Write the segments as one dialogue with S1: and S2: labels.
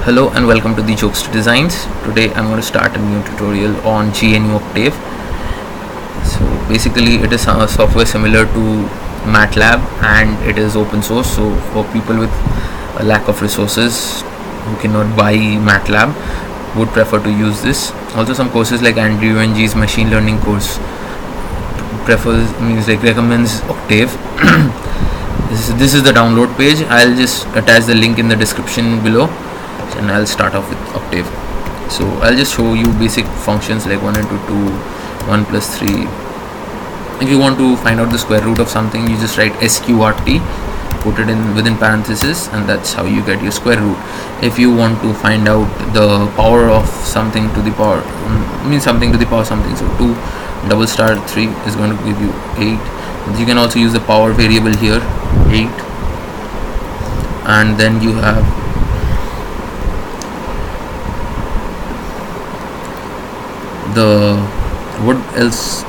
S1: Hello and welcome to the Jokes to Designs. Today I'm going to start a new tutorial on GNU Octave. So basically it is a software similar to MATLAB and it is open source. So for people with a lack of resources who cannot buy MATLAB would prefer to use this. Also some courses like Andrew Ng's machine learning course recommends Octave. This is the download page. I'll just attach the link in the description below. And I'll start off with Octave. So I'll just show you basic functions like 1 into 2, 1 plus 3. If you want to find out the square root of something, you just write sqrt, put it in within parentheses, and that's how you get your square root. If you want to find out the power of something to the power, something to the power something, so 2 double star 3 is going to give you 8. You can also use the power variable here, 8, and then you have what else.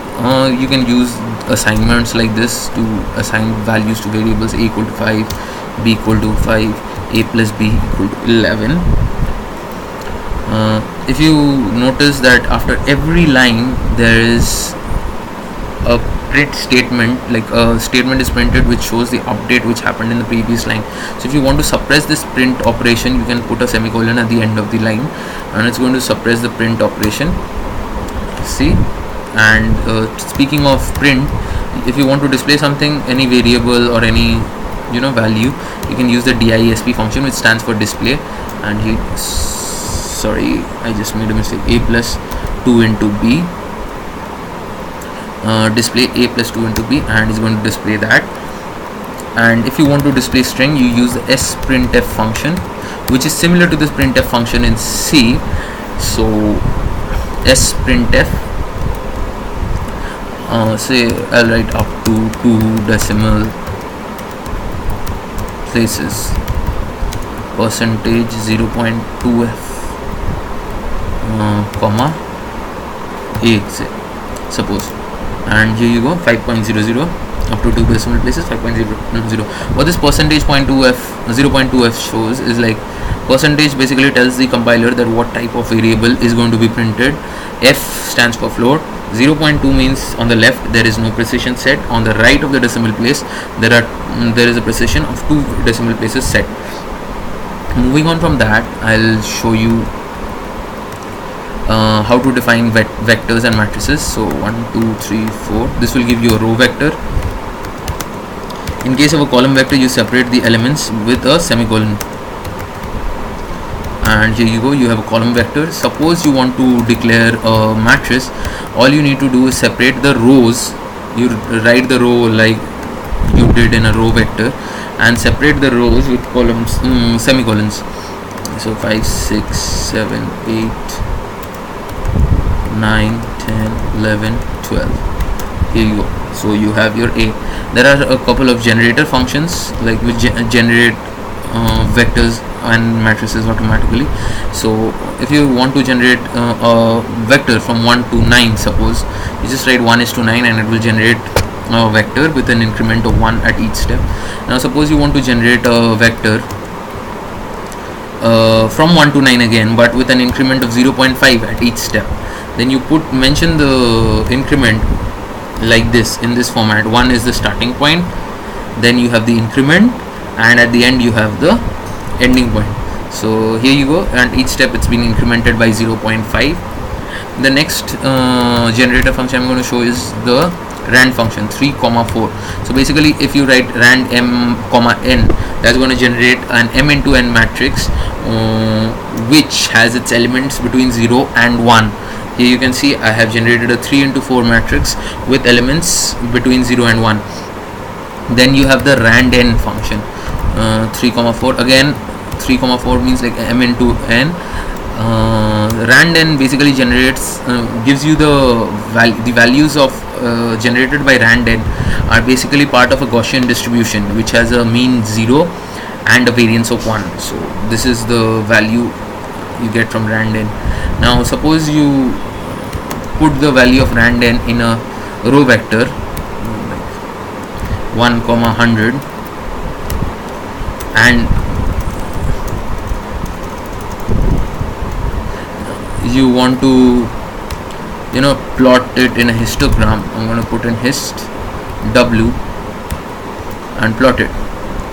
S1: You can use assignments like this to assign values to variables: a equal to 5, b equal to 5, a plus b equal to 11. If you notice that after every line there is a print statement, like a statement is printed which shows the update which happened in the previous line. So if you want to suppress this print operation, you can put a semicolon at the end of the line and it's going to suppress the print operation. See, and speaking of print, if you want to display something, any variable or any value, you can use the disp function, which stands for display. And I just made a mistake. A plus 2 into b, display a plus 2 into b, and is going to display that. And if you want to display string, you use the sprintf function, which is similar to this printf function in C. So sprintf, say I'll write up to 2 decimal places, percentage 0.2f comma a, say, suppose, and here you go, 5.00 up to 2 decimal places, 5.00. What this percentage 0.2f shows is like percentage basically tells the compiler that what type of variable is going to be printed. F stands for float. 0.2 means on the left there is no precision set. On the right of the decimal place there is a precision of 2 decimal places set. Moving on from that, I'll show you how to define vectors and matrices. So 1, 2, 3, 4. This will give you a row vector. In case of a column vector, you separate the elements with a semicolon. And here you go, you have a column vector. Suppose you want to declare a matrix, all you need to do is separate the rows. You write the row like you did in a row vector and separate the rows with columns, semicolons. So 5, 6, 7, 8, 9, 10, 11, 12. Here you go. So you have your A. There are a couple of generator functions like which generate vectors and matrices automatically. So if you want to generate a vector from 1 to 9, suppose, you just write 1:9 and it will generate a vector with an increment of 1 at each step. Now suppose you want to generate a vector from 1 to 9 again, but with an increment of 0.5 at each step. Then you mention the increment like this, in this format. 1 is the starting point, then you have the increment, and at the end you have the ending point. So here you go, and each step it's been incremented by 0.5. The next generator function I'm going to show is the rand function, 3, 4. So basically if you write rand m, n, that's going to generate an m into n matrix which has its elements between 0 and 1. Here you can see I have generated a 3 into 4 matrix with elements between 0 and 1. Then you have the rand n function, 3, 4. Again 3, 4 means like m into n. Rand n basically generates, gives you the values of generated by rand n are basically part of a Gaussian distribution which has a mean 0 and a variance of 1. So this is the value you get from rand n. Now suppose you put the value of rand n in a row vector, 1, 100, and you want to plot it in a histogram, I'm going to put in hist w and plot it.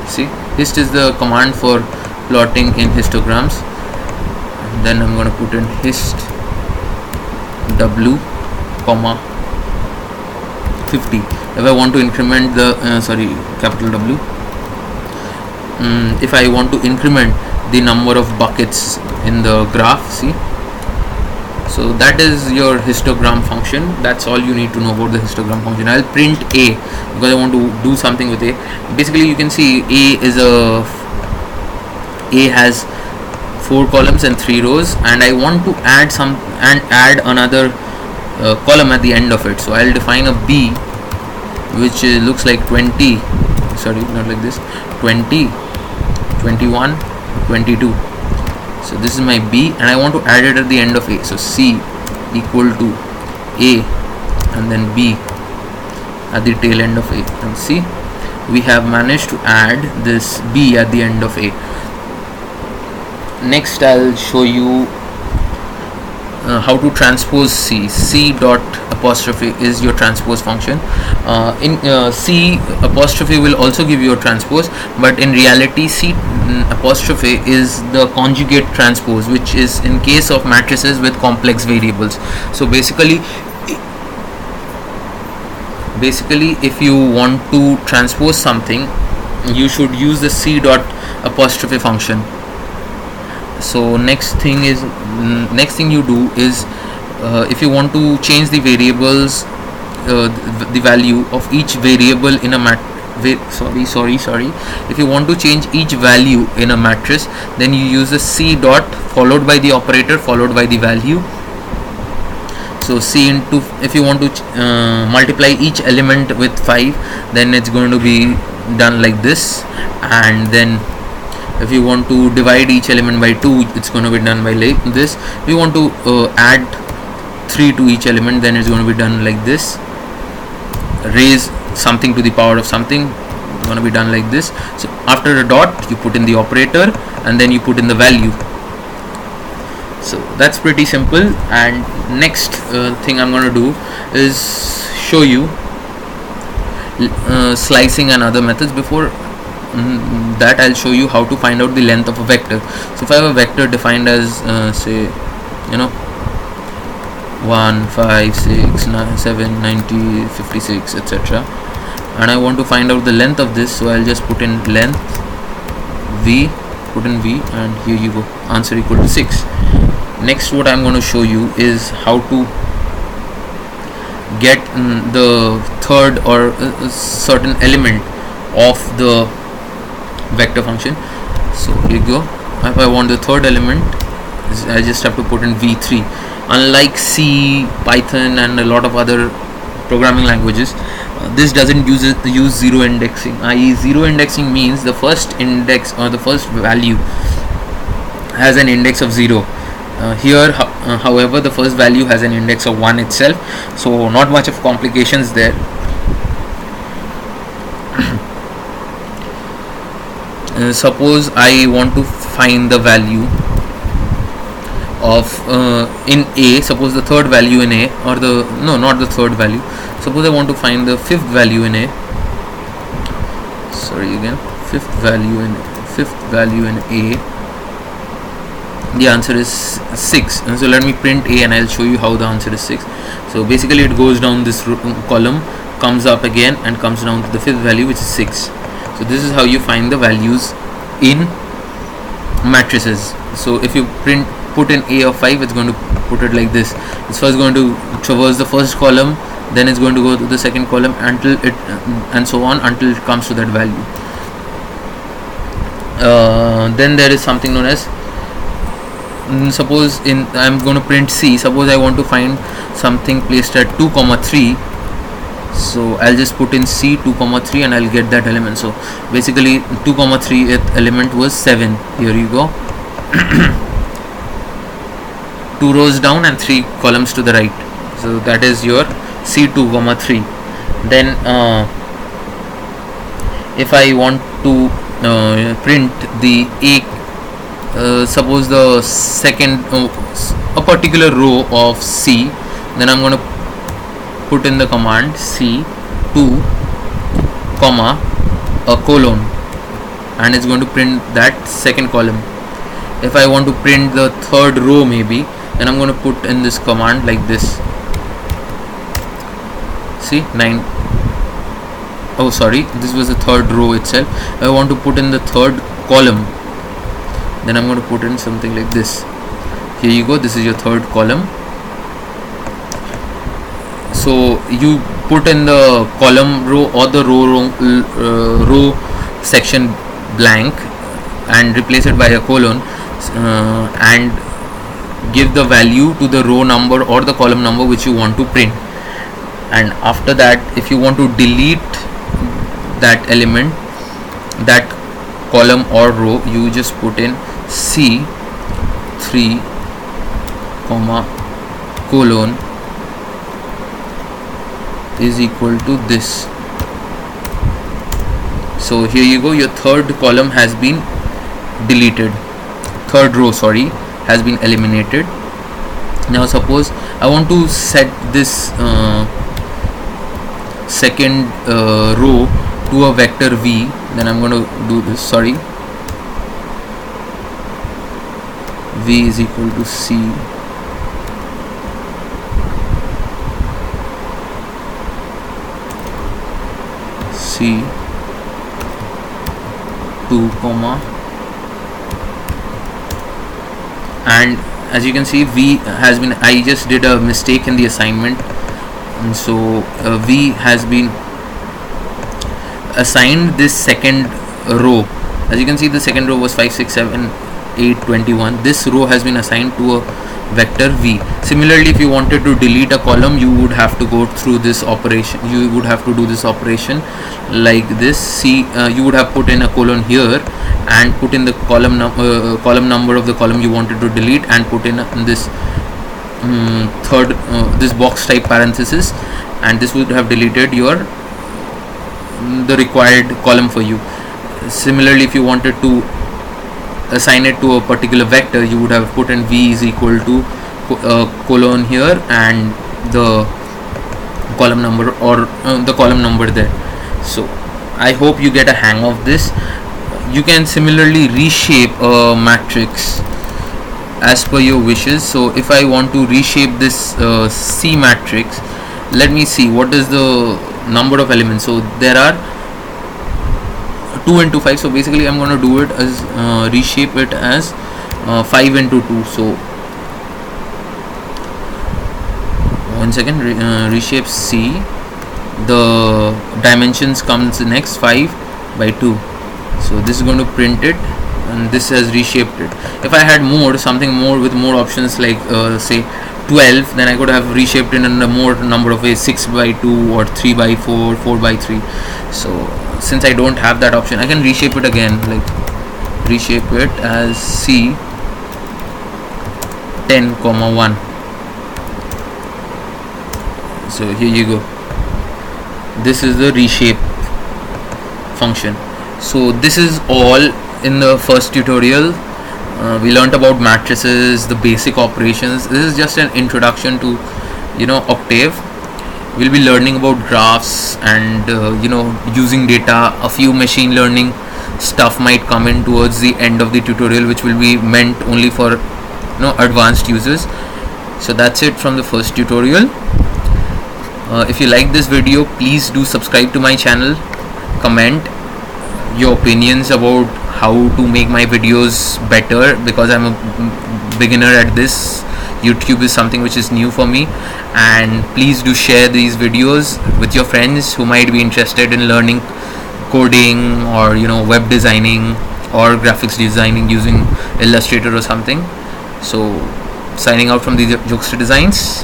S1: See, hist is the command for plotting in histograms. And then I'm going to put in hist w comma 50 if I want to increment the capital W, if I want to increment the number of buckets in the graph. See, so that is your histogram function. That's all you need to know about the histogram function. I'll print A because I want to do something with A. Basically, you can see A has 4 columns and 3 rows, and I want to add another column at the end of it. So I'll define a B which looks like 20, sorry, not like this, 20, 21, 22. So this is my B, and I want to add it at the end of A. So C equal to A and then B at the tail end of A. And see, we have managed to add this B at the end of A. Next, I'll show you how to transpose C. C dot apostrophe is your transpose function. C apostrophe will also give you a transpose, but in reality C apostrophe is the conjugate transpose, which is in case of matrices with complex variables. So basically if you want to transpose something, you should use the C dot apostrophe function. So next thing you do is if you want to change the variables, the value of each variable in a if you want to change each value in a matrix, then you use the C dot followed by the operator followed by the value. So C into, if you want to multiply each element with 5, then it's going to be done like this, and then if you want to divide each element by 2, it's going to be done by like this. If you want to add 3 to each element, then it's going to be done like this. Raise something to the power of something, it's going to be done like this. So after a dot, you put in the operator and then you put in the value. So that's pretty simple. And next thing I'm going to do is show you slicing and other methods. Before that, I'll show you how to find out the length of a vector. So if I have a vector defined as say 1, 5, 6, 9, 7, 90, 56, etc., and I want to find out the length of this, so I'll just put in length V, put in V, and here you go, answer equal to 6. Next, what I'm going to show you is how to get the third or certain element of the vector function. So here you go. If I want the third element, I just have to put in V3. Unlike C, Python and a lot of other programming languages, this doesn't use zero indexing. I.e., zero indexing means the first index or the first value has an index of 0. Here, however, the first value has an index of 1 itself, so not much of complications there. Suppose I want to find the value of in A. Suppose the third value in A, or not the third value. Suppose I want to find the fifth value in A. Fifth value in A. The answer is 6. And so let me print A and I'll show you how the answer is 6. So basically it goes down this column, comes up again and comes down to the fifth value, which is 6. So this is how you find the values in matrices. So if you put in A of 5, it's going to put it like this. It's first going to traverse the first column, then it's going to go to the second column until it and so on until it comes to that value. Then there is something known as, suppose I'm going to print C. Suppose I want to find something placed at 2, 3. So I'll just put in C 2, 3 and I'll get that element. So basically 2, 3 element was 7. Here you go. 2 rows down and 3 columns to the right. So that is your C 2, 3. Then if I want to print the A, suppose the second a particular row of C, then I'm going to put in the command C2 comma a colon, and it's going to print that second column. If I want to print the third row maybe, then I'm going to put in this command like this. See, 9. Oh sorry, this was the third row itself. I want to put in the third column, then I'm going to put in something like this. Here you go, this is your third column. So you put in the column row or the row section blank and replace it by a colon, and give the value to the row number or the column number which you want to print. And after that, if you want to delete that element, that column or row, you just put in C3 comma colon is equal to this. So here you go, your third column has been deleted, third row sorry has been eliminated. Now suppose I want to set this second row to a vector v, then I'm going to do this, sorry, v is equal to c c 2 comma, and as you can see v has been, I just did a mistake in the assignment, and so v has been assigned this second row. As you can see, the second row was 5 6 7 8 21. This row has been assigned to a vector v. Similarly, if you wanted to delete a column, you would have to go through this operation. You would have to do this operation like this. You would have put in a colon here and put in the column number of the column you wanted to delete, and put in this third this box type parenthesis, and this would have deleted the required column for you. Similarly, if you wanted to assign it to a particular vector, you would have put in v is equal to colon here and the column number or the column number there. So I hope you get a hang of this. You can similarly reshape a matrix as per your wishes. So if I want to reshape this C matrix, let me see what is the number of elements. So there are 2 into 5, so basically I'm going to do it as reshape it as 5 into 2. So one second, reshape C, the dimensions comes next 5 by 2. So this is going to print it, and this has reshaped it. If I had something more with more options like say 12, then I could have reshaped it in a more number of ways, 6 by 2 or 3 by 4, 4 by 3. So since I don't have that option, I can reshape it again, like reshape it as C 10 comma 1. So here you go, this is the reshape function. So this is all in the first tutorial. We learnt about matrices, the basic operations. This is just an introduction to Octave. We'll be learning about graphs and using data. A few machine learning stuff might come in towards the end of the tutorial, which will be meant only for advanced users. So that's it from the first tutorial. If you like this video, please do subscribe to my channel, comment your opinions about how to make my videos better, because I'm a beginner at this. YouTube is something which is new for me, and please do share these videos with your friends who might be interested in learning coding or web designing or graphics designing using Illustrator or something. So signing out from the Jokester Designs.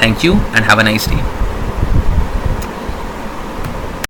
S1: Thank you and have a nice day.